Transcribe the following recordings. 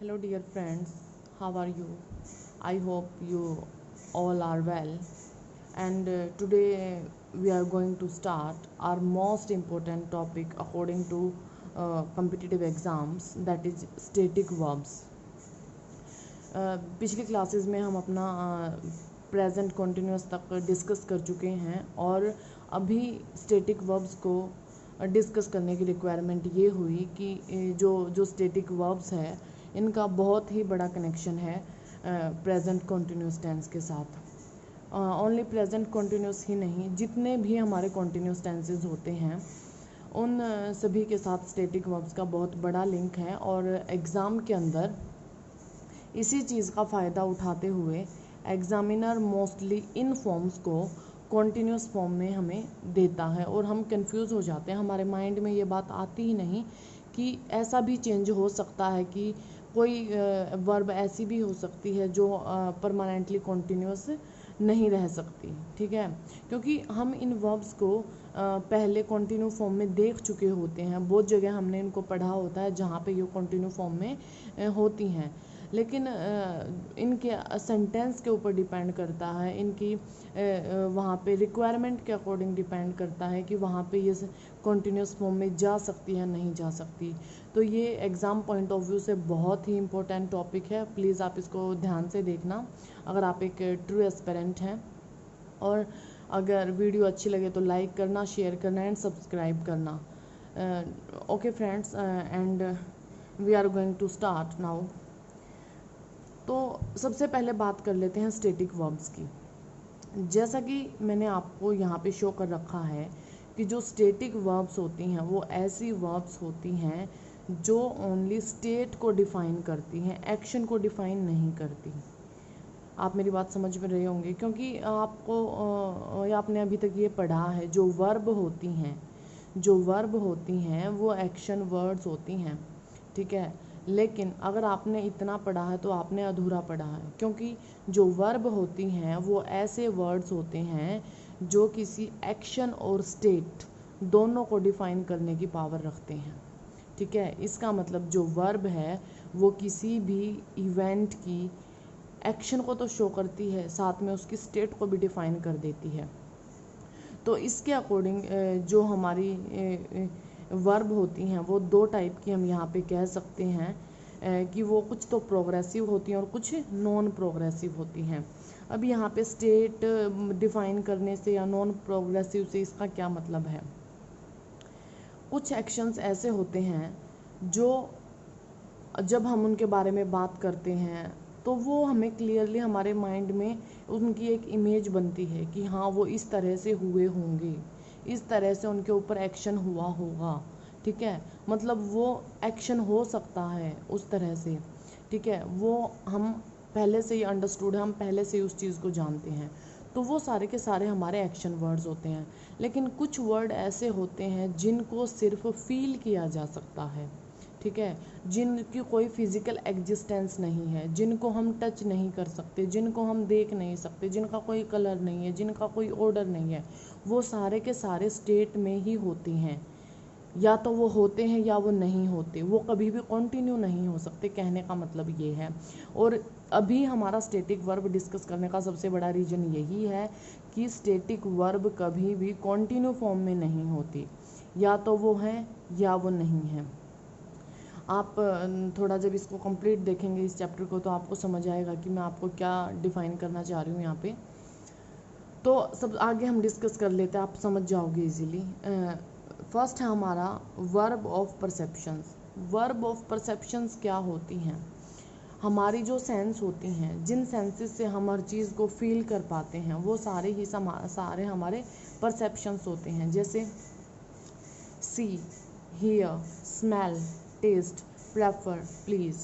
Hello, dear friends. How are you? I hope you all are well. And today we are going to start our most important topic according to competitive exams, that is static verbs. पिछली classes में हम अपना present continuous तक discuss कर चुके हैं और अभी स्टैटिक वर्ब्स को डिस्कस करने की रिक्वायरमेंट ये हुई कि जो जो स्टैटिक वर्ब्स है इनका बहुत ही बड़ा कनेक्शन है प्रेजेंट कॉन्टिन्यूस टेंस के साथ। ओनली प्रेजेंट कॉन्टिन्यूस ही नहीं, जितने भी हमारे कॉन्टिन्यूस टेंसेस होते हैं उन सभी के साथ स्टैटिक वर्ब्स का बहुत बड़ा लिंक है और एग्ज़ाम के अंदर इसी चीज़ का फ़ायदा उठाते हुए एग्ज़ामिनर मोस्टली इन फॉर्म्स को कॉन्टिन्यूस फॉर्म में हमें देता है और हम कंफ्यूज हो जाते हैं। हमारे माइंड में ये बात आती ही नहीं कि ऐसा भी चेंज हो सकता है कि कोई वर्ब ऐसी भी हो सकती है जो परमानेंटली कॉन्टिन्यूस नहीं रह सकती। ठीक है, क्योंकि हम इन वर्ब्स को पहले कॉन्टिन्यू फॉर्म में देख चुके होते हैं। बहुत जगह हमने इनको पढ़ा होता है जहाँ पे ये कॉन्टिन्यू फॉर्म में होती हैं, लेकिन इनके सेंटेंस के ऊपर डिपेंड करता है, इनकी वहाँ पे रिक्वायरमेंट के अकॉर्डिंग डिपेंड करता है कि वहाँ पे ये कॉन्टिन्यूस फॉर्म में जा सकती है नहीं जा सकती। तो ये एग्ज़ाम पॉइंट ऑफ व्यू से बहुत ही इम्पोर्टेंट टॉपिक है। प्लीज़ आप इसको ध्यान से देखना अगर आप एक ट्रू एस्पिरेंट हैं, और अगर वीडियो अच्छी लगे तो लाइक करना, शेयर करना एंड सब्सक्राइब करना। Okay friends, and we are going to start now. तो सबसे पहले बात कर लेते हैं स्टैटिक वर्ब्स की। जैसा कि मैंने आपको यहाँ पे शो कर रखा है कि जो स्टैटिक वर्ब्स होती हैं वो ऐसी वर्ब्स होती हैं जो ओनली स्टेट को डिफ़ाइन करती हैं, एक्शन को डिफ़ाइन नहीं करती। आप मेरी बात समझ में रहे होंगे, क्योंकि आपको या आपने अभी तक ये पढ़ा है जो वर्ब होती हैं वो एक्शन वर्ड्स होती हैं। ठीक है, लेकिन अगर आपने इतना पढ़ा है तो आपने अधूरा पढ़ा है, क्योंकि जो वर्ब होती हैं वो ऐसे वर्ड्स होते हैं जो किसी एक्शन और स्टेट दोनों को डिफ़ाइन करने की पावर रखते हैं। ठीक है, इसका मतलब जो वर्ब है वो किसी भी इवेंट की एक्शन को तो शो करती है, साथ में उसकी स्टेट को भी डिफ़ाइन कर देती है। तो इसके अकॉर्डिंग जो हमारी वर्ब होती हैं वो दो टाइप की हम यहाँ पे कह सकते हैं कि वो कुछ तो प्रोग्रेसिव होती हैं और कुछ नॉन प्रोग्रेसिव होती हैं। अब यहाँ पे स्टेट डिफ़ाइन करने से या नॉन प्रोग्रेसिव से इसका क्या मतलब है? कुछ एक्शंस ऐसे होते हैं जो जब हम उनके बारे में बात करते हैं तो वो हमें क्लियरली हमारे माइंड में उनकी एक इमेज बनती है कि हाँ वो इस तरह से हुए होंगे, इस तरह से उनके ऊपर एक्शन हुआ होगा। ठीक है, मतलब वो एक्शन हो सकता है उस तरह से। ठीक है, वो हम पहले से ही अंडरस्टूड है, हम पहले से ही उस चीज़ को जानते हैं। तो वो सारे के सारे हमारे एक्शन वर्ड्स होते हैं। लेकिन कुछ वर्ड ऐसे होते हैं जिनको सिर्फ फील किया जा सकता है। ठीक है, जिनकी कोई फिज़िकल एग्जिस्टेंस नहीं है, जिनको हम टच नहीं कर सकते, जिनको हम देख नहीं सकते, जिनका कोई कलर नहीं है, जिनका कोई ऑर्डर नहीं है, वो सारे के सारे स्टेट में ही होती हैं। या तो वो होते हैं या वो नहीं होते, वो कभी भी कंटिन्यू नहीं हो सकते, कहने का मतलब ये है। और अभी हमारा स्टैटिक वर्ब डिस्कस करने का सबसे बड़ा रीज़न यही है कि स्टैटिक वर्ब कभी भी कंटिन्यू फॉर्म में नहीं होती, या तो वो हैं या वो नहीं हैं। आप थोड़ा जब इसको कंप्लीट देखेंगे इस चैप्टर को तो आपको समझ आएगा कि मैं आपको क्या डिफ़ाइन करना चाह रही हूँ यहाँ पे। तो सब आगे हम डिस्कस कर लेते हैं, आप समझ जाओगे इजीली। फर्स्ट है हमारा verb of perceptions. Verb of perceptions क्या होती हैं? हमारी जो सेंस होती हैं, जिन सेंसेस से हम हर चीज़ को फील कर पाते हैं, वो सारे ही सारे हमारे परसेप्शंस होते हैं। जैसे see, hear, smell, taste, prefer, please.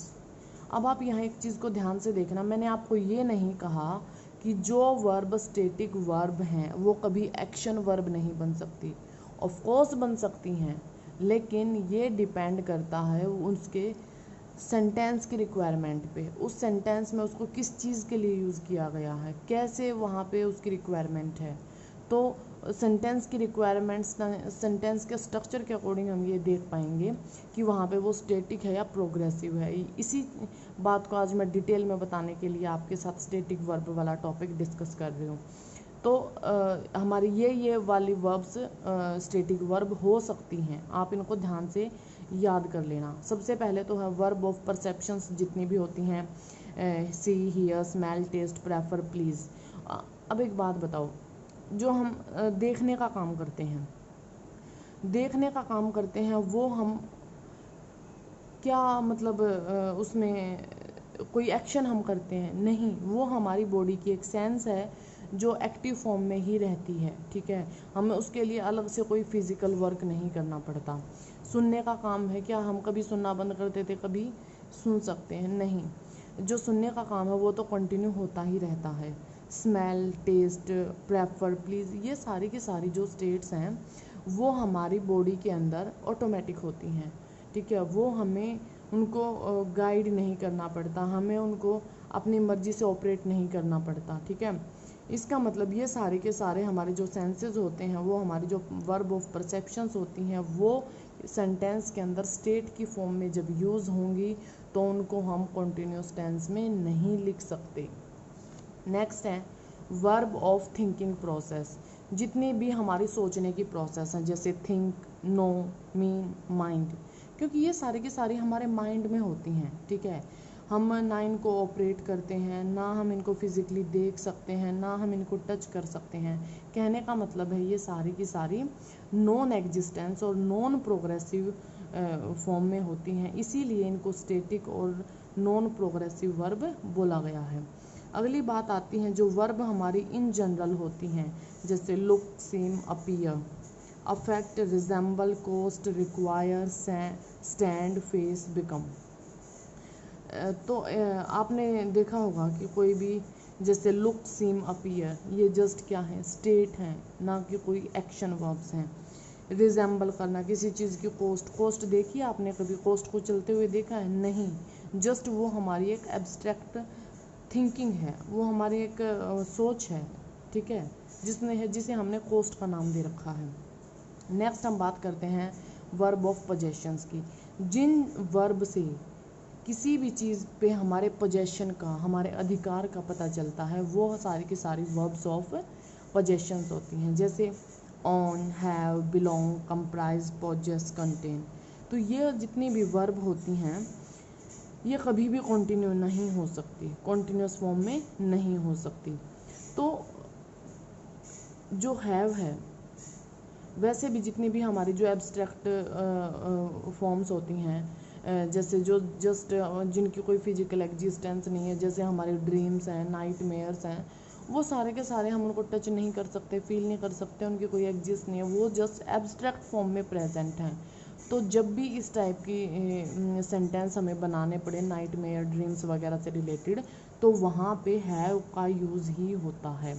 अब आप यहाँ एक चीज़ को ध्यान से देखना, मैंने आपको ये नहीं कहा कि जो वर्ब स्टैटिक वर्ब हैं वो कभी एक्शन वर्ब नहीं बन सकती। ऑफ कोर्स बन सकती हैं, लेकिन ये डिपेंड करता है उसके सेंटेंस की रिक्वायरमेंट पे, उस सेंटेंस में उसको किस चीज़ के लिए यूज़ किया गया है, कैसे वहाँ पे उसकी रिक्वायरमेंट है। तो सेंटेंस की रिक्वायरमेंट्स, सेंटेंस के स्ट्रक्चर के अकॉर्डिंग हम ये देख पाएंगे कि वहाँ पे वो स्टैटिक है या प्रोग्रेसिव है। इसी बात को आज मैं डिटेल में बताने के लिए आपके साथ स्टैटिक वर्ब वाला टॉपिक डिस्कस कर रही हूँ। तो हमारी ये वाली वर्ब्स स्टैटिक वर्ब हो सकती हैं, आप इनको ध्यान से याद कर लेना। सबसे पहले तो है वर्ब ऑफ परसेप्शंस जितनी भी होती हैं, see, hear, smell, taste, prefer, please. अब एक बात बताओ, जो हम देखने का काम करते हैं, देखने का काम करते हैं वो हम क्या मतलब उसमें कोई एक्शन हम करते हैं? नहीं, वो हमारी बॉडी की एक सेंस है जो एक्टिव फॉर्म में ही रहती है, ठीक है। हमें उसके लिए अलग से कोई फिजिकल वर्क नहीं करना पड़ता। सुनने का काम है, क्या हम कभी सुनना बंद कर देते, कभी सुन सकते हैं? नहीं, जो सुनने का काम है वो तो कंटिन्यू होता ही रहता है। स्मेल, टेस्ट, प्रेफर, प्लीज़, ये सारी की सारी जो स्टेट्स हैं वो हमारी बॉडी के अंदर ऑटोमेटिक होती हैं, ठीक है। वो हमें उनको गाइड नहीं करना पड़ता, हमें उनको अपनी मर्जी से ऑपरेट नहीं करना पड़ता, ठीक है। इसका मतलब ये सारे के सारे हमारे जो सेंसेस होते हैं, वो हमारी जो वर्ब ऑफ परसेप्शंस होती हैं, वो सेंटेंस के अंदर स्टेट की फॉर्म में जब यूज़ होंगी तो उनको हम कॉन्टिन्यूस टेंस में नहीं लिख सकते। नेक्स्ट है वर्ब ऑफ थिंकिंग प्रोसेस। जितनी भी हमारी सोचने की प्रोसेस हैं, जैसे थिंक, नो, मीन, माइंड, क्योंकि ये सारी की सारी हमारे माइंड में होती हैं, ठीक है। हम ना इनको ऑपरेट करते हैं, ना हम इनको फिजिकली देख सकते हैं, ना हम इनको टच कर सकते हैं। कहने का मतलब है ये सारी की सारी नॉन एग्जिस्टेंस और नॉन प्रोग्रेसिव फॉर्म में होती हैं, इसीलिए इनको स्टैटिक और नॉन प्रोग्रेसिव वर्ब बोला गया है। अगली बात आती है जो वर्ब हमारी इन जनरल होती हैं, जैसे look, seem, appear, affect, resemble, cost, require, stand, face, become. तो आपने देखा होगा कि कोई भी जैसे लुक, सीम, अपीयर, ये जस्ट क्या है? स्टेट हैं, ना कि कोई एक्शन वर्ब्स हैं। रिजेंबल करना, किसी चीज़ की कोस्ट देखी है आपने कभी? कोस्ट को चलते हुए देखा है? नहीं, जस्ट वो हमारी एक एब्स्ट्रैक्ट थिंकिंग है, वो हमारी एक सोच है, ठीक है, जिसे हमने कोस्ट का नाम दे रखा है। नेक्स्ट हम बात करते हैं वर्ब ऑफ पोजेशंस की। जिन वर्ब से किसी भी चीज़ पे हमारे पोजेशन का, हमारे अधिकार का पता चलता है, वो सारी की सारी वर्ब्स ऑफ पोजेशंस होती हैं, जैसे own, have, belong, comprise, possess, contain. तो ये जितनी भी वर्ब होती हैं ये कभी भी कॉन्टिन्यू नहीं हो सकती, कॉन्टिन्यूस फॉर्म में नहीं हो सकती। तो जो हैव है, वैसे भी जितनी भी हमारी जो एब्स्ट्रैक्ट फॉर्म्स होती हैं, जैसे जो जस्ट जिनकी कोई फिजिकल एग्जिस्टेंस नहीं है, जैसे हमारे ड्रीम्स हैं, नाइटमेयर्स हैं, वो सारे के सारे हम उनको टच नहीं कर सकते, फील नहीं कर सकते, उनकी कोई एग्जिस्ट नहीं है, वो जस्ट एब्स्ट्रैक्ट फॉर्म में प्रेजेंट हैं। तो जब भी इस टाइप की सेंटेंस हमें बनाने पड़े नाइटमेयर, ड्रीम्स वगैरह से रिलेटेड, तो वहाँ पे हैव का यूज़ ही होता है।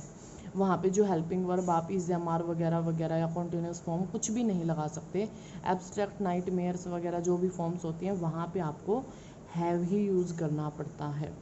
वहाँ पे जो हेल्पिंग वर्ब आप इज, एम, आर वगैरह वगैरह या कॉन्टिन्यूस फॉर्म कुछ भी नहीं लगा सकते। एब्स्ट्रैक्ट, नाइटमेयर्स वगैरह जो भी फॉर्म्स होती हैं वहाँ पे आपको हैव ही यूज़ करना पड़ता है।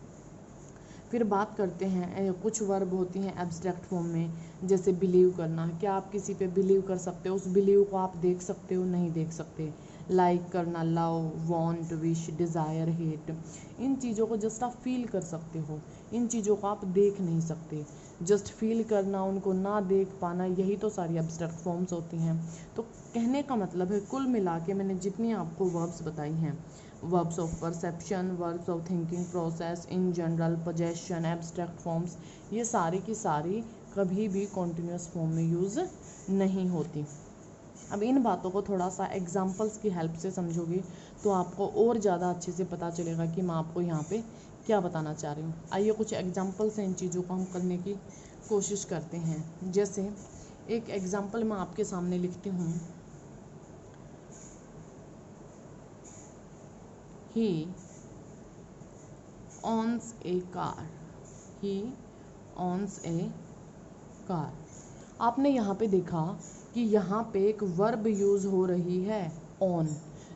फिर बात करते हैं कुछ वर्ब होती हैं एब्स्ट्रैक्ट फॉर्म में, जैसे बिलीव करना। क्या आप किसी पे बिलीव कर सकते हो? उस बिलीव को आप देख सकते हो? नहीं देख सकते। लाइक करना, love, want, wish, desire, hate, इन चीज़ों को जस्ट आप फील कर सकते हो, इन चीज़ों को आप देख नहीं सकते। जस्ट फील करना, उनको ना देख पाना, यही तो सारी एब्स्ट्रैक्ट फॉर्म्स होती हैं। तो कहने का मतलब है कुल मिला के मैंने जितनी आपको वर्ब्स बताई हैं, verbs of perception, verbs of thinking process, in general, possession, abstract forms, ये सारी की सारी कभी भी कॉन्टिन्यूस फॉर्म में यूज़ नहीं होती। अब इन बातों को थोड़ा सा एग्जांपल्स की हेल्प से समझोगे तो आपको और ज़्यादा अच्छे से पता चलेगा कि मैं आपको यहाँ पे क्या बताना चाह रही हूँ। आइए कुछ एग्जांपल्स हैं, इन चीज़ों को हम करने की कोशिश करते हैं। जैसे एक एग्जांपल मैं आपके सामने लिखती हूँ, He owns a car. He owns a car. आपने यहाँ पे देखा कि यहाँ पे एक वर्ब यूज़ हो रही है, own।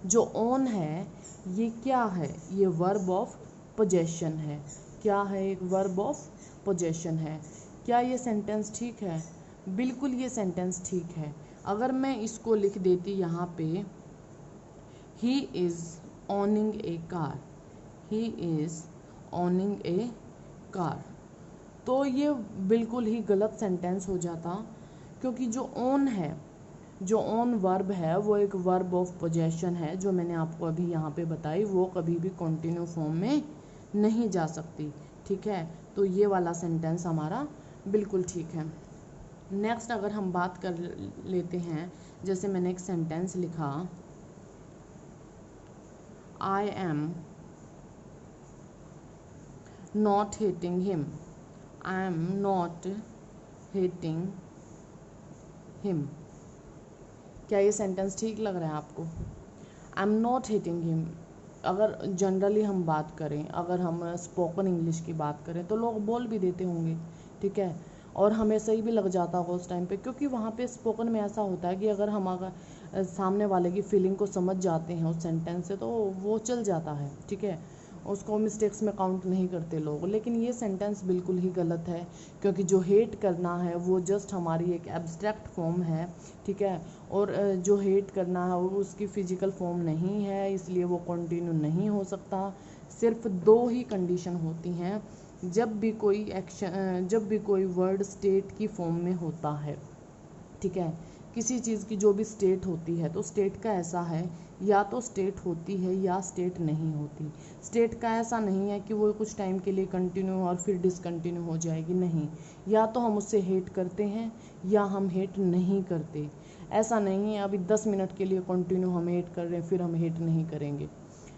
जो own है ये क्या है? ये वर्ब ऑफ पोजेशन है। क्या है? एक वर्ब ऑफ पोजेशन है। क्या ये सेंटेंस ठीक है? बिल्कुल ये सेंटेंस ठीक है। अगर मैं इसको लिख देती यहाँ पे, he is ऑनिंग A car, he is ऑनिंग A car, तो ये बिल्कुल ही गलत सेंटेंस हो जाता, क्योंकि जो ओन है, जो ओन वर्ब है वो एक वर्ब ऑफ पोजेशन है, जो मैंने आपको अभी यहाँ पे बताई, वो कभी भी कंटिन्यू फॉर्म में नहीं जा सकती। ठीक है, तो ये वाला सेंटेंस हमारा बिल्कुल ठीक है। नेक्स्ट अगर हम बात कर लेते हैं, जैसे मैंने एक सेंटेंस लिखा, I am not hating him, I am not hating him, क्या ये सेंटेंस ठीक लग रहा है आपको? I am not hating him, अगर जनरली हम बात करें, अगर हम स्पोकन इंग्लिश की बात करें तो लोग बोल भी देते होंगे, ठीक है, और हमें सही भी लग जाता होगा उस टाइम पे, क्योंकि वहाँ पे स्पोकन में ऐसा होता है कि अगर हम सामने वाले की फीलिंग को समझ जाते हैं उस सेंटेंस से तो वो चल जाता है, ठीक है, उसको मिस्टेक्स में काउंट नहीं करते लोग। लेकिन ये सेंटेंस बिल्कुल ही गलत है, क्योंकि जो हेट करना है वो जस्ट हमारी एक एब्स्ट्रैक्ट फॉर्म है, ठीक है, और जो हेट करना है वो उसकी फिजिकल फॉर्म नहीं है, इसलिए वो कंटिन्यू नहीं हो सकता। सिर्फ दो ही कंडीशन होती हैं जब भी कोई एक्शन, जब भी कोई वर्ड स्टेट की फॉर्म में होता है, ठीक है, किसी चीज़ की जो भी स्टेट होती है तो स्टेट का ऐसा है, या तो स्टेट होती है या स्टेट नहीं होती। स्टेट का ऐसा नहीं है कि वो कुछ टाइम के लिए कंटिन्यू और फिर डिसकंटिन्यू हो जाएगी, नहीं, या तो हम उससे हेट करते हैं या हम हेट नहीं करते। ऐसा नहीं है अभी 10 मिनट के लिए कंटिन्यू हम हेट कर रहे हैं फिर हम हेट नहीं करेंगे,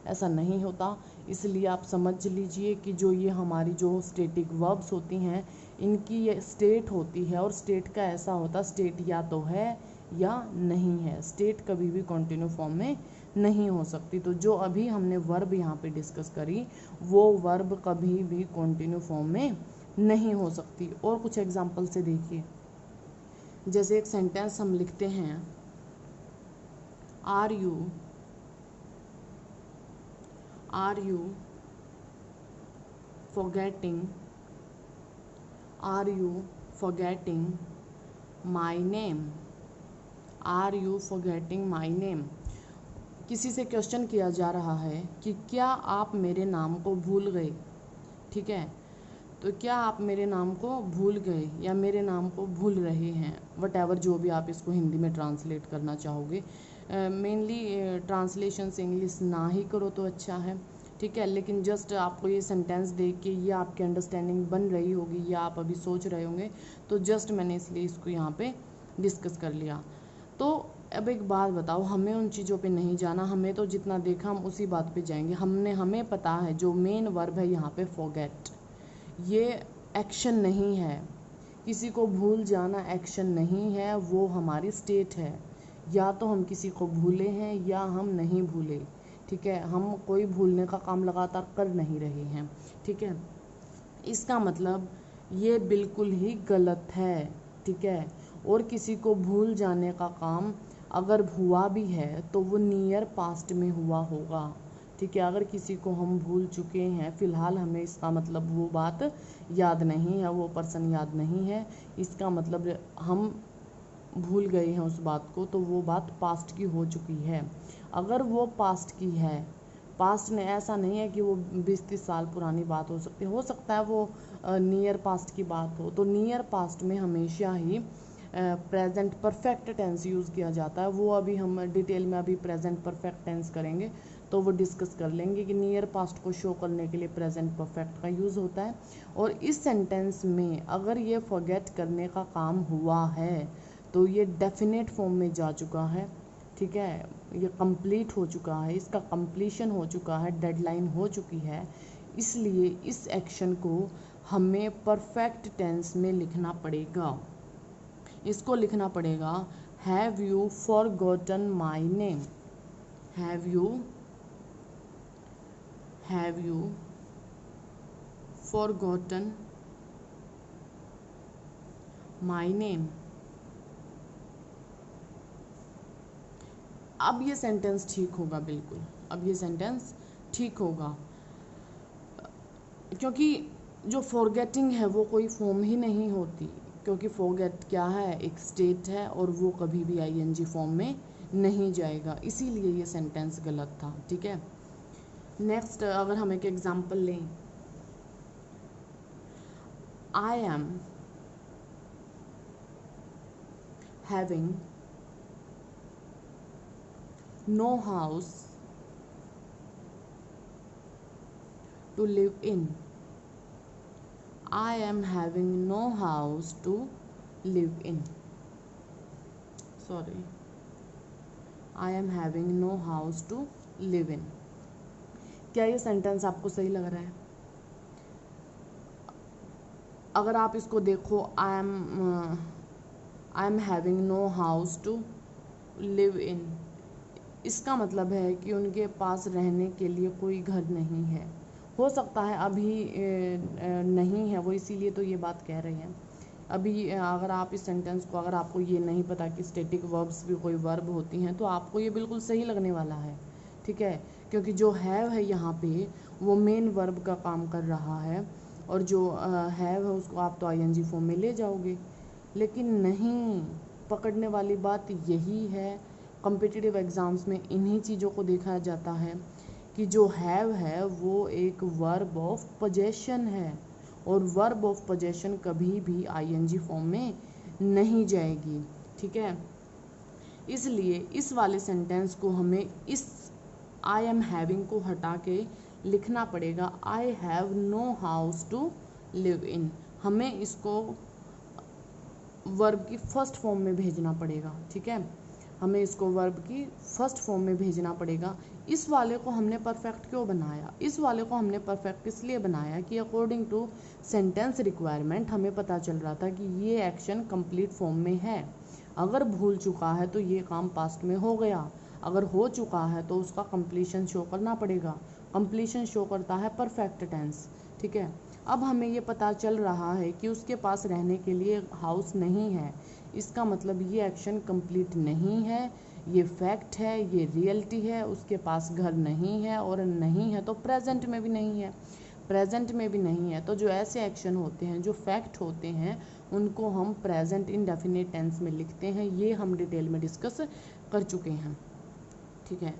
ऐसा नहीं होता। इसलिए आप समझ लीजिए कि जो ये हमारी जो स्टेटिक वर्ब्स होती हैं इनकी ये स्टेट होती है, और स्टेट का ऐसा होता, स्टेट या तो है या नहीं है, स्टेट कभी भी कंटिन्यू फॉर्म में नहीं हो सकती। तो जो अभी हमने वर्ब यहाँ पे डिस्कस करी वो वर्ब कभी भी कंटिन्यू फॉर्म में नहीं हो सकती। और कुछ एग्जांपल से देखिए, जैसे एक सेंटेंस हम लिखते हैं, are you forgetting, are you forgetting my name, are you forgetting my name। किसी से क्वेश्चन किया जा रहा है कि क्या आप मेरे नाम को भूल गए, ठीक है, तो क्या आप मेरे नाम को भूल गए या मेरे नाम को भूल रहे हैं, वट एवर जो भी आप इसको हिंदी में ट्रांसलेट करना चाहोगे। मेनली ट्रांसलेशन से इंग्लिश ना ही करो तो अच्छा है, ठीक है, लेकिन जस्ट आपको ये सेंटेंस देख के ये आपकी अंडरस्टैंडिंग बन रही होगी या आप अभी सोच रहे होंगे, तो जस्ट मैंने इसलिए इसको यहाँ पे डिस्कस कर लिया। तो अब एक बात बताओ, हमें उन चीज़ों पे नहीं जाना, हमें तो जितना देखा हम उसी बात पे जाएंगे। हमें पता है जो मेन वर्ब है यहाँ पे फॉरगेट, ये एक्शन नहीं है, किसी को भूल जाना एक्शन नहीं है, वो हमारी स्टेट है। या तो हम किसी को भूले हैं या हम नहीं भूले, ठीक है, हम कोई भूलने का काम लगातार कर नहीं रहे हैं, ठीक है, इसका मतलब ये बिल्कुल ही गलत है, ठीक है। और किसी को भूल जाने का काम अगर हुआ भी है तो वो नियर पास्ट में हुआ होगा, ठीक है, अगर किसी को हम भूल चुके हैं फ़िलहाल हमें इसका मतलब वो बात याद नहीं है, वो पर्सन याद नहीं है, इसका मतलब हम भूल गए हैं उस बात को, तो वो बात पास्ट की हो चुकी है। अगर वो पास्ट की है, पास्ट में ऐसा नहीं है कि वो 20-30 साल पुरानी बात हो सकता है वो नियर पास्ट की बात हो, तो नियर पास्ट में हमेशा ही प्रेजेंट परफेक्ट टेंस यूज़ किया जाता है। वो अभी हम डिटेल में अभी प्रेजेंट परफेक्ट टेंस करेंगे तो वो डिस्कस कर लेंगे कि नियर पास्ट को शो करने के लिए प्रेजेंट परफेक्ट का यूज़ होता है। और इस सेंटेंस में अगर ये फॉरगेट करने का काम हुआ है तो ये डेफिनेट फॉर्म में जा चुका है, ठीक है, ये कंप्लीट हो चुका है, इसका कंप्लीशन हो चुका है, डेडलाइन हो चुकी है, इसलिए इस एक्शन को हमें परफेक्ट टेंस में लिखना पड़ेगा। इसको लिखना पड़ेगा, have you forgotten my name, have you forgotten my name. अब ये सेंटेंस ठीक होगा, बिल्कुल अब ये सेंटेंस ठीक होगा, क्योंकि जो फॉरगेटिंग है वो कोई फॉर्म ही नहीं होती, क्योंकि फॉरगेट क्या है, एक स्टेट है और वो कभी भी आईएनजी फॉर्म में नहीं जाएगा, इसीलिए ये सेंटेंस गलत था। ठीक है, नेक्स्ट अगर हम एक एग्जांपल लें, I am having no house to live in. I am having no house to live in. Sorry. I am having no house to live in. क्या ये सेंटेंस आपको सही लग रहा है? अगर आप इसको देखो, I am having no house to live in, इसका मतलब है कि उनके पास रहने के लिए कोई घर नहीं है। हो सकता है अभी नहीं है, वो इसीलिए तो ये बात कह रहे हैं। अभी अगर आप इस सेंटेंस को, अगर आपको ये नहीं पता कि स्टैटिक वर्ब्स भी कोई वर्ब होती हैं, तो आपको ये बिल्कुल सही लगने वाला है। ठीक है, क्योंकि जो है यहाँ पे वो मेन वर्ब का काम कर रहा है, और जो है उसको आप तो आईएनजी फॉर्म में ले जाओगे। लेकिन नहीं, पकड़ने वाली बात यही है, कॉम्पिटिटिव एग्ज़ाम्स में इन्हीं चीज़ों को देखा जाता है कि जो हैव है वो एक वर्ब ऑफ पोजेशन है, और वर्ब ऑफ पोजेशन कभी भी आईएनजी फॉर्म में नहीं जाएगी। ठीक है, इसलिए इस वाले सेंटेंस को हमें इस आई एम हैविंग को हटा के लिखना पड़ेगा I have no house to live in. हमें इसको वर्ब की फर्स्ट फॉर्म में भेजना पड़ेगा। ठीक है, हमें इसको वर्ब की फर्स्ट फॉर्म में भेजना पड़ेगा। इस वाले को हमने परफेक्ट क्यों बनाया? इस वाले को हमने परफेक्ट इसलिए बनाया कि अकॉर्डिंग टू सेंटेंस रिक्वायरमेंट हमें पता चल रहा था कि ये एक्शन कंप्लीट फॉर्म में है। अगर भूल चुका है तो ये काम पास्ट में हो गया, अगर हो चुका है तो उसका कंप्लीशन शो करना पड़ेगा। कंप्लीशन शो करता है परफेक्ट टेंस। ठीक है, अब हमें ये पता चल रहा है कि उसके पास रहने के लिए हाउस नहीं है, इसका मतलब ये एक्शन कंप्लीट नहीं है, ये फैक्ट है, ये रियलिटी है। उसके पास घर नहीं है, और नहीं है तो प्रेजेंट में भी नहीं है। प्रेजेंट में भी नहीं है तो जो ऐसे एक्शन होते हैं, जो फैक्ट होते हैं, उनको हम प्रेजेंट इंडेफिनिट टेंस में लिखते हैं। ये हम डिटेल में डिस्कस कर चुके हैं। ठीक है,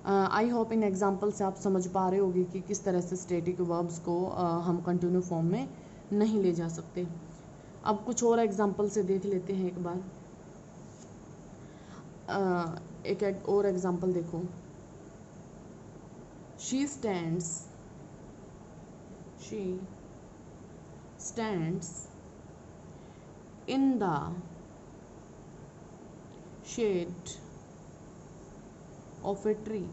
आई होप इन एग्जाम्पल से आप समझ पा रहे होगे कि किस तरह से स्टैटिक वर्ब्स को हम कंटिन्यू फॉर्म में नहीं ले जा सकते। अब कुछ और एग्जाम्पल से देख लेते हैं एक बार। एक और एग्जाम्पल देखो, she stands in the shade of a tree,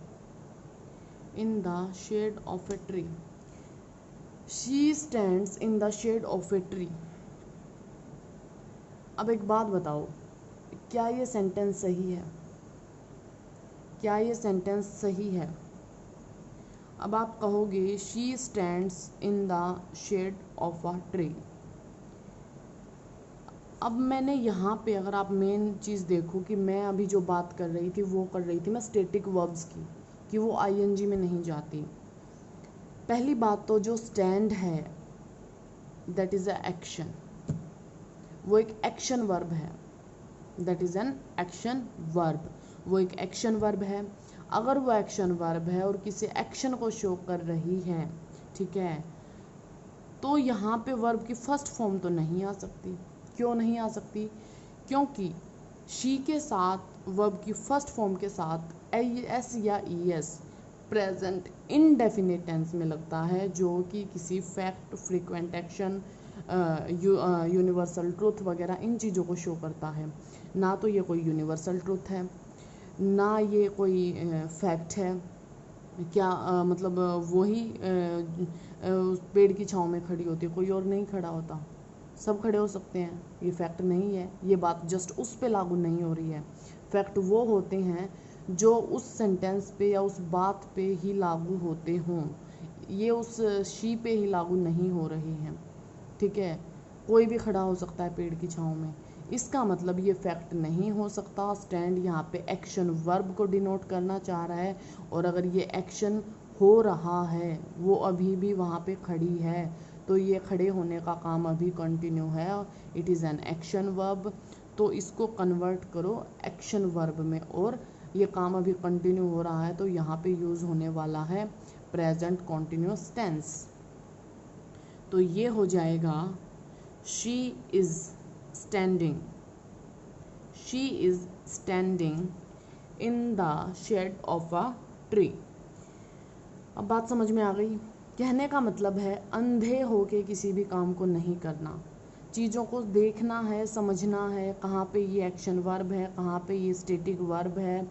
in the shade of a tree. She stands in the shade of a tree. अब एक बात बताओ, क्या ये सेंटेंस सही है? क्या ये सेंटेंस सही है? अब आप कहोगे she stands in the shade of a tree। अब मैंने यहाँ पे, अगर आप मेन चीज़ देखो कि मैं अभी जो बात कर रही थी वो कर रही थी मैं स्टैटिक वर्ब्स की, कि वो आईएनजी में नहीं जाती। पहली बात तो जो स्टैंड है दैट इज़ अ एक्शन, वो एक एक्शन वर्ब है। That is an action verb, वो एक एक्शन वर्ब है। अगर वो एक्शन वर्ब है और किसी एक्शन को शो कर रही है, ठीक है, तो यहाँ पे वर्ब की फर्स्ट फॉर्म तो नहीं आ सकती। क्यों नहीं आ सकती? क्योंकि शी के साथ वर्ब की फर्स्ट फॉर्म के साथ एस या ईएस प्रेजेंट इनडेफिनिट टेंस में लगता है, जो कि किसी fact, frequent action, universal truth वगैरह इन चीज़ों को शो करता है। ना तो ये कोई यूनिवर्सल ट्रूथ है, ना ये कोई फैक्ट है। क्या मतलब वही पेड़ की छाँव में खड़ी होती है, कोई और नहीं खड़ा होता, सब खड़े हो सकते हैं, ये फैक्ट नहीं है। ये बात जस्ट उस पे लागू नहीं हो रही है। फैक्ट वो होते हैं जो उस सेंटेंस पे या उस बात पे ही लागू होते हों, ये उस शी पे ही लागू नहीं हो रही हैं। ठीक है, कोई भी खड़ा हो सकता है पेड़ की छाँव में, इसका मतलब ये फैक्ट नहीं हो सकता। स्टैंड यहाँ पे एक्शन वर्ब को डिनोट करना चाह रहा है, और अगर ये एक्शन हो रहा है, वो अभी भी वहाँ पे खड़ी है, तो ये खड़े होने का काम अभी कंटिन्यू है, it is an action verb. तो इसको कन्वर्ट करो एक्शन वर्ब में, और ये काम अभी कंटिन्यू हो रहा है तो यहाँ पे यूज़ होने वाला है प्रेजेंट कॉन्टिन्यूस टेंस। तो ये हो जाएगा she is standing, she is standing in the shade of a tree. अब बात समझ में आ गई। कहने का मतलब है अंधे होके किसी भी काम को नहीं करना, चीज़ों को देखना है, समझना है, कहाँ पे ये एक्शन वर्ब है, कहाँ पे ये स्टैटिक वर्ब है,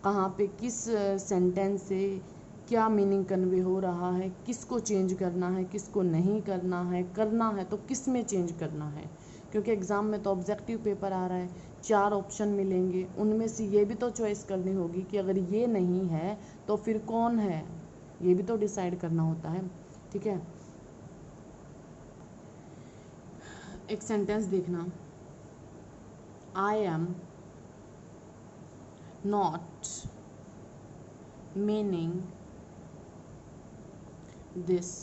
कहाँ पे किस सेंटेंस से क्या मीनिंग कन्वे हो रहा है, किसको चेंज करना है, किसको नहीं करना है तो किस में चेंज करना है। क्योंकि एग्ज़ाम में तो ऑब्जेक्टिव पेपर आ रहा है, 4 ऑप्शन मिलेंगे, उनमें से ये भी तो चॉइस करनी होगी कि अगर ये नहीं है तो फिर कौन है, ये भी तो डिसाइड करना होता है। ठीक है, एक सेंटेंस देखना, I am not meaning this.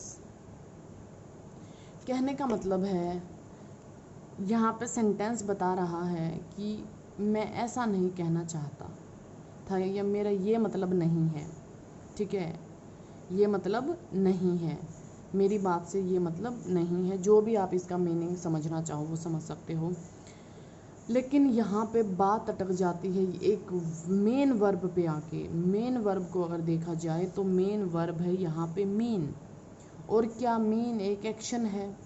कहने का मतलब है यहाँ पे सेंटेंस बता रहा है कि मैं ऐसा नहीं कहना चाहता था, या मेरा ये मतलब नहीं है। ठीक है, ये मतलब नहीं है, मेरी बात से ये मतलब नहीं है। जो भी आप इसका मीनिंग समझना चाहो वो समझ सकते हो, लेकिन यहाँ पे बात अटक जाती है एक मेन वर्ब पे आके। मेन वर्ब को अगर देखा जाए तो मेन वर्ब है यहाँ पे मीन, और क्या मीन एक एक्शन है।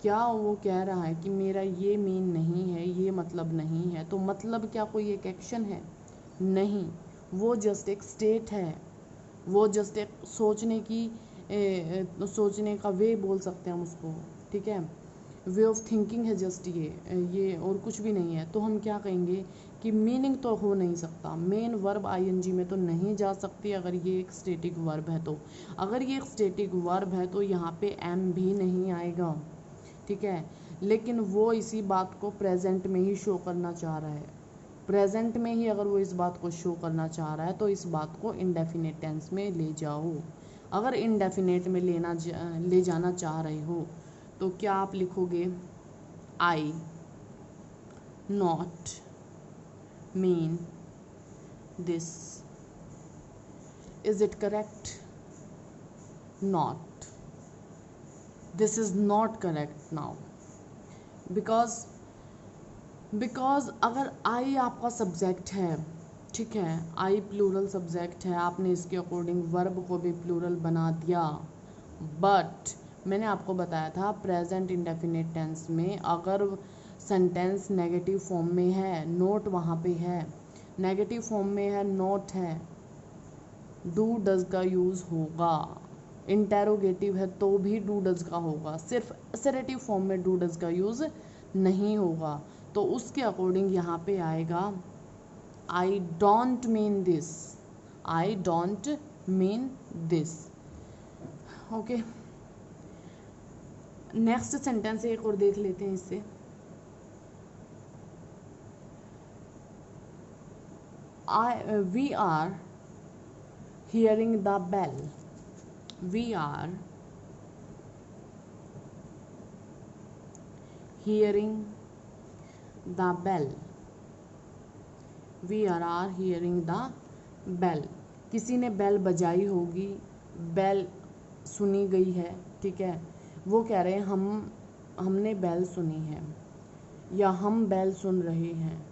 क्या वो कह रहा है कि मेरा ये मीन नहीं है, ये मतलब नहीं है, तो मतलब क्या कोई एक एक्शन है? नहीं, वो जस्ट एक स्टेट है, वो जस्ट एक सोचने का वे बोल सकते हैं हम उसको। ठीक है, वे ऑफ थिंकिंग है जस्ट ये और कुछ भी नहीं है। तो हम क्या कहेंगे कि मीनिंग तो हो नहीं सकता, मेन वर्ब आईएनजी में तो नहीं जा सकती अगर ये एक स्टैटिक वर्ब है। तो अगर ये एक स्टैटिक वर्ब है तो यहाँ पे एम भी नहीं आएगा। ठीक है, लेकिन वो इसी बात को प्रेजेंट में ही शो करना चाह रहा है। प्रेजेंट में ही अगर वो इस बात को शो करना चाह रहा है तो इस बात को इंडेफिनेट टेंस में ले जाओ। अगर इंडेफिनेट में ले जाना चाह रहे हो तो क्या आप लिखोगे, I not mean this. Is it correct? Not, this is not correct now, because अगर आई आपका सब्जेक्ट है, ठीक है, आई प्लूरल सब्जेक्ट है, आपने इसके अकॉर्डिंग वर्ब को भी प्लूरल बना दिया। बट मैंने आपको बताया था प्रेजेंट इंडेफिनिट टेंस में अगर सेंटेंस नेगेटिव फॉर्म में है, नोट वहाँ पे है, नेगेटिव फॉर्म में है, नोट है, डू डज का यूज़ होगा। इंटेरोगेटिव है तो भी डू डज का होगा, सिर्फ असरेटिव फॉर्म में डू डज का यूज़ नहीं होगा। तो उसके अकॉर्डिंग यहाँ पे आएगा I don't mean this, I don't mean this. Okay, next sentence एक और देख लेते हैं इससे। We are hearing the bell, we are hearing the bell, we are hearing the bell. किसी ने बेल बजाई होगी, बेल सुनी गई है। ठीक है, वो कह रहे हैं हमने बेल सुनी है या हम बेल सुन रहे हैं।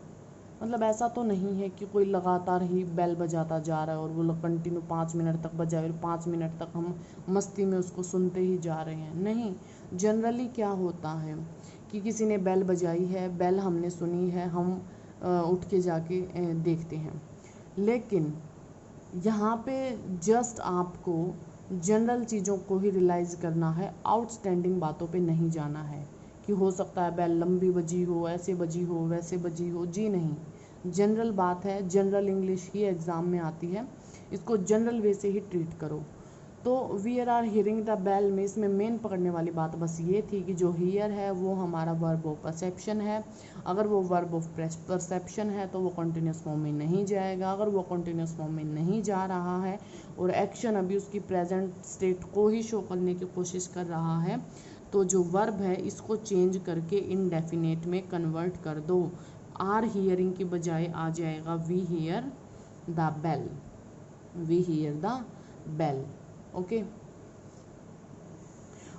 मतलब ऐसा तो नहीं है कि कोई लगातार ही बेल बजाता जा रहा है और वो लोग कंटिन्यू 5 मिनट तक बजाए और 5 मिनट तक हम मस्ती में उसको सुनते ही जा रहे हैं। नहीं, जनरली क्या होता है कि किसी ने बेल बजाई है, बेल हमने सुनी है, हम उठ के जाके देखते हैं। लेकिन यहाँ पे जस्ट आपको जनरल चीज़ों को ही रियलाइज़ करना है, आउटस्टैंडिंग बातों पे नहीं जाना है कि हो सकता है बेल लंबी बजी हो, ऐसे बजी हो, वैसे बजी हो। जी नहीं, जनरल बात है, जनरल इंग्लिश ही एग्ज़ाम में आती है, इसको जनरल वे से ही ट्रीट करो। तो we are hearing the bell में इसमें मेन पकड़ने वाली बात बस ये थी कि जो हियर है वो हमारा वर्ब ऑफ परसेप्शन है। अगर वो वर्ब ऑफ परसेप्शन है तो वो कंटिन्यूस फॉर्म में नहीं जाएगा। अगर वो कंटिन्यूस फॉर्म में नहीं जा रहा है और एक्शन अभी उसकी प्रेजेंट स्टेट को ही शो करने की कोशिश कर रहा है, तो जो वर्ब है इसको चेंज करके इनडेफिनेट में कन्वर्ट कर दो। आर हियरिंग की बजाय आ जाएगा we hear the bell, we hear the bell. Okay,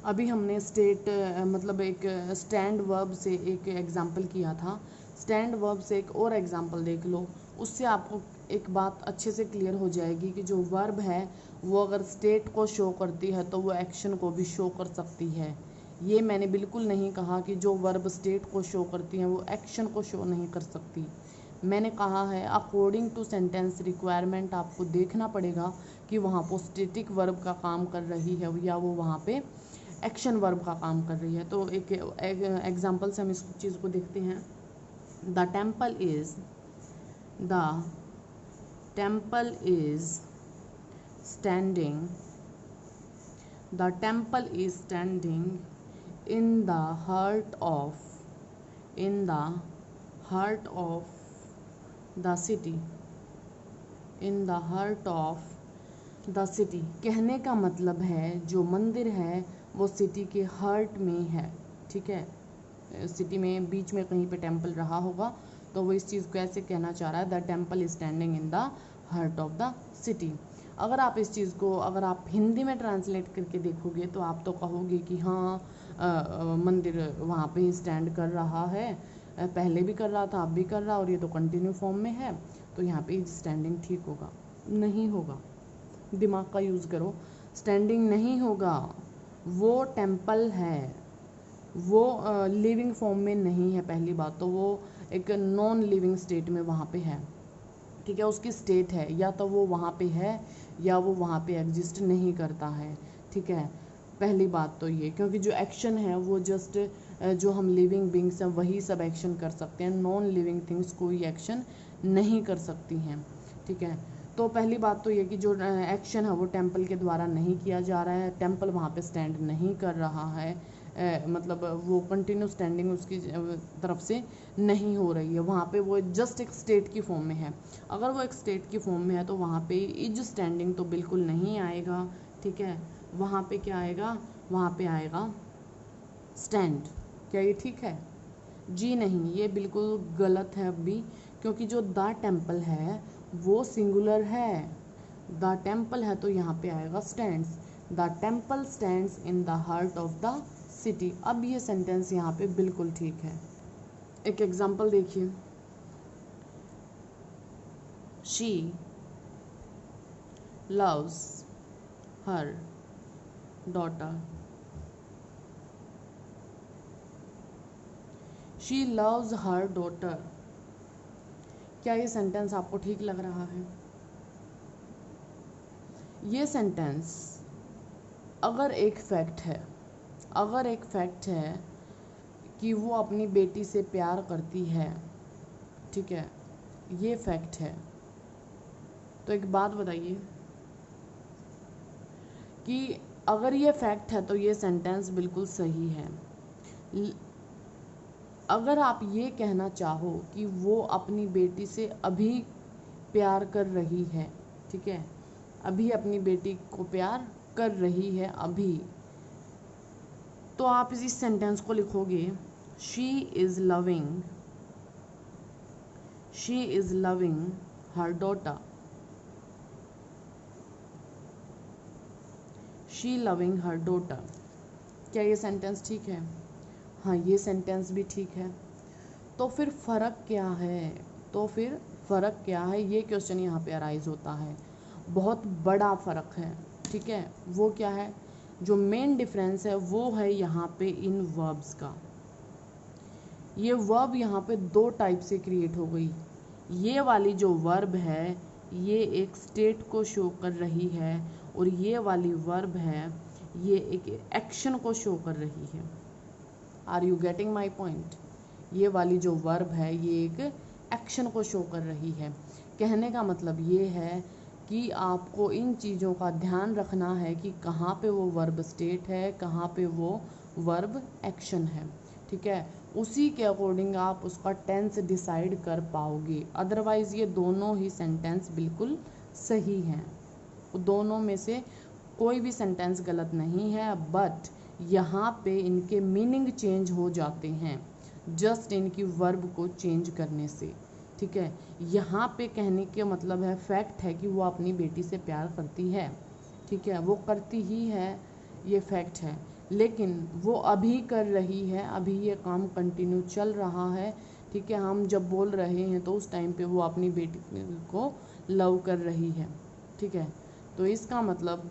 अभी हमने स्टेट मतलब एक स्टैंड वर्ब से एक एग्जाम्पल किया था। स्टैंड वर्ब से एक और एग्जाम्पल देख लो, उससे आपको एक बात अच्छे से क्लियर हो जाएगी कि जो वर्ब है वो अगर स्टेट को शो करती है तो वो एक्शन को भी शो कर सकती है। ये मैंने बिल्कुल नहीं कहा कि जो वर्ब स्टेट को शो करती है वो एक्शन को शो नहीं कर सकती। मैंने कहा है अकॉर्डिंग टू सेंटेंस रिक्वायरमेंट आपको देखना पड़ेगा कि वहाँ पर स्टैटिक वर्ब का काम कर रही है या वो वहाँ पे एक्शन वर्ब का काम कर रही है। तो एक एग्जांपल से हम इस चीज़ को देखते हैं। The temple is standing in the heart of the city. कहने का मतलब है जो मंदिर है वो सिटी के हार्ट में है, ठीक है। सिटी में बीच में कहीं पे टेम्पल रहा होगा, तो वो इस चीज़ को ऐसे कहना चाह रहा है the temple is standing in the heart of the city. अगर आप इस चीज़ को अगर आप हिंदी में ट्रांसलेट करके देखोगे तो आप तो कहोगे कि हाँ मंदिर वहाँ पे ही स्टैंड कर रहा है, पहले भी कर रहा था अब भी कर रहा और ये तो कंटिन्यू फॉर्म में है, तो यहाँ पे स्टैंडिंग ठीक होगा। नहीं होगा, दिमाग का यूज़ करो। स्टैंडिंग नहीं होगा, वो टेम्पल है, वो लिविंग फॉर्म में नहीं है। पहली बात तो वो एक नॉन लिविंग स्टेट में वहाँ पे है, ठीक है। उसकी स्टेट है या तो वो वहाँ पे है या वो वहाँ पे एग्जिस्ट नहीं करता है, ठीक है। पहली बात तो ये, क्योंकि जो एक्शन है वो जस्ट जो हम लिविंग बींग्स हैं वही सब एक्शन कर सकते हैं, नॉन लिविंग थिंग्स कोई एक्शन नहीं कर सकती हैं, ठीक है। तो पहली बात तो ये कि जो एक्शन है वो टेम्पल के द्वारा नहीं किया जा रहा है, टेम्पल वहाँ पे स्टैंड नहीं कर रहा है, मतलब वो कंटिन्यू स्टैंडिंग उसकी तरफ से नहीं हो रही है, वहाँ पे वो जस्ट एक स्टेट की फॉर्म में है। अगर वो एक स्टेट की फॉर्म में है तो वहाँ पे इज स्टैंडिंग तो बिल्कुल नहीं आएगा, ठीक है। वहाँ पे क्या आएगा, वहाँ पे आएगा स्टैंड। क्या ये ठीक है? जी नहीं, ये बिल्कुल गलत है अभी, क्योंकि जो द टेम्पल है वो सिंगुलर है, द टेम्पल है तो यहाँ पे आएगा stands. The temple stands in the heart of the city. अब ये सेंटेंस यहाँ पे बिल्कुल ठीक है। एक एग्जाम्पल देखिए, she loves her daughter. She loves her daughter. क्या ये सेंटेंस आपको ठीक लग रहा है? ये सेंटेंस अगर एक फैक्ट है कि वो अपनी बेटी से प्यार करती है, ठीक है, ये फैक्ट है, तो एक बात बताइए कि अगर ये फैक्ट है तो ये सेंटेंस बिल्कुल सही है। अगर आप ये कहना चाहो कि वो अपनी बेटी से अभी प्यार कर रही है, ठीक है, अभी अपनी बेटी को प्यार कर रही है अभी, तो आप इस सेंटेंस को लिखोगे she is loving her daughter. She loving her daughter. क्या ये सेंटेंस ठीक है? हाँ, ये सेंटेंस भी ठीक है। तो फिर फ़र्क क्या है? ये क्वेश्चन यहाँ पे अराइज होता है। बहुत बड़ा फ़र्क है, ठीक है। वो क्या है? जो मेन डिफरेंस है वो है यहाँ पे इन वर्ब्स का। ये वर्ब यहाँ पे दो टाइप से क्रिएट हो गई। ये वाली जो वर्ब है ये एक स्टेट को शो कर रही है, और ये वाली वर्ब है ये एक एक्शन को शो कर रही है। Are you getting my point? ये वाली जो वर्ब है ये एक एक्शन को शो कर रही है। कहने का मतलब ये है कि आपको इन चीज़ों का ध्यान रखना है कि कहाँ पे वो वर्ब स्टेट है, कहाँ पे वो वर्ब एक्शन है, ठीक है। उसी के अकॉर्डिंग आप उसका टेंस डिसाइड कर पाओगे। अदरवाइज़ ये दोनों ही सेंटेंस बिल्कुल सही हैं, दोनों में से कोई भी सेंटेंस गलत नहीं है, बट यहाँ पे इनके मीनिंग चेंज हो जाते हैं जस्ट इनकी वर्ब को चेंज करने से, ठीक है। यहाँ पे कहने के मतलब है, फैक्ट है कि वो अपनी बेटी से प्यार करती है, ठीक है, वो करती ही है, ये फैक्ट है, लेकिन वो अभी कर रही है, अभी ये काम कंटिन्यू चल रहा है, ठीक है। हम जब बोल रहे हैं तो उस टाइम पे वो अपनी बेटी को लव कर रही है, ठीक है। तो इसका मतलब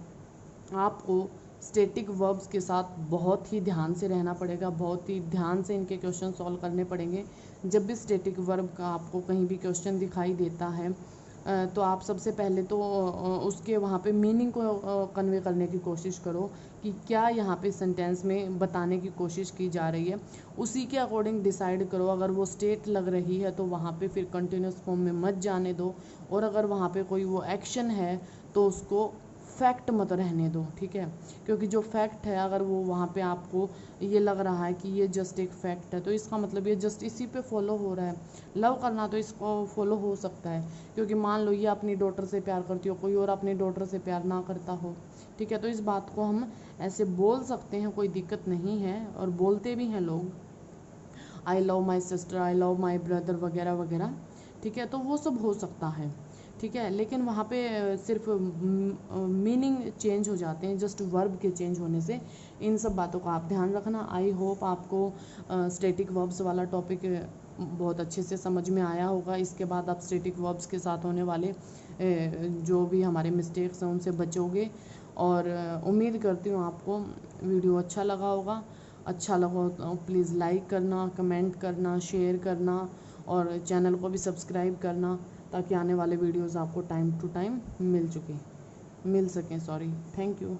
आपको स्टैटिक वर्ब्स के साथ बहुत ही ध्यान से रहना पड़ेगा, बहुत ही ध्यान से इनके क्वेश्चन सॉल्व करने पड़ेंगे। जब भी स्टैटिक वर्ब का आपको कहीं भी क्वेश्चन दिखाई देता है तो आप सबसे पहले तो उसके वहाँ पे मीनिंग को कन्वे करने की कोशिश करो कि क्या यहाँ पे सेंटेंस में बताने की कोशिश की जा रही है, उसी के अकॉर्डिंग डिसाइड करो। अगर वो स्टेट लग रही है तो वहाँ पे फिर कंटिन्यूस फॉर्म में मत जाने दो, और अगर वहाँ पे कोई वो एक्शन है तो उसको फैक्ट मत रहने दो, ठीक है। क्योंकि जो फैक्ट है, अगर वो वहाँ पे आपको ये लग रहा है कि ये जस्ट एक फैक्ट है, तो इसका मतलब ये जस्ट इसी पे फॉलो हो रहा है। लव करना तो इसको फॉलो हो सकता है, क्योंकि मान लो ये अपनी डॉटर से प्यार करती हो, कोई और अपनी डॉटर से प्यार ना करता हो, ठीक है। तो इस बात को हम ऐसे बोल सकते हैं, कोई दिक्कत नहीं है, और बोलते भी हैं लोग, I love my sister, I love my brother वगैरह वगैरह, ठीक है। तो वो सब हो सकता है, ठीक है, लेकिन वहाँ पे सिर्फ मीनिंग चेंज हो जाते हैं जस्ट वर्ब के चेंज होने से। इन सब बातों का आप ध्यान रखना। आई होप आपको स्टैटिक वर्ब्स वाला टॉपिक बहुत अच्छे से समझ में आया होगा। इसके बाद आप स्टैटिक वर्ब्स के साथ होने वाले जो भी हमारे मिस्टेक्स हैं उनसे बचोगे, और उम्मीद करती हूँ आपको वीडियो अच्छा लगा होगा। अच्छा लगा तो प्लीज़ लाइक करना, कमेंट करना, शेयर करना, और चैनल को भी सब्सक्राइब करना, ताकि आने वाले वीडियोस आपको टाइम टू टाइम मिल सकें। Thank you.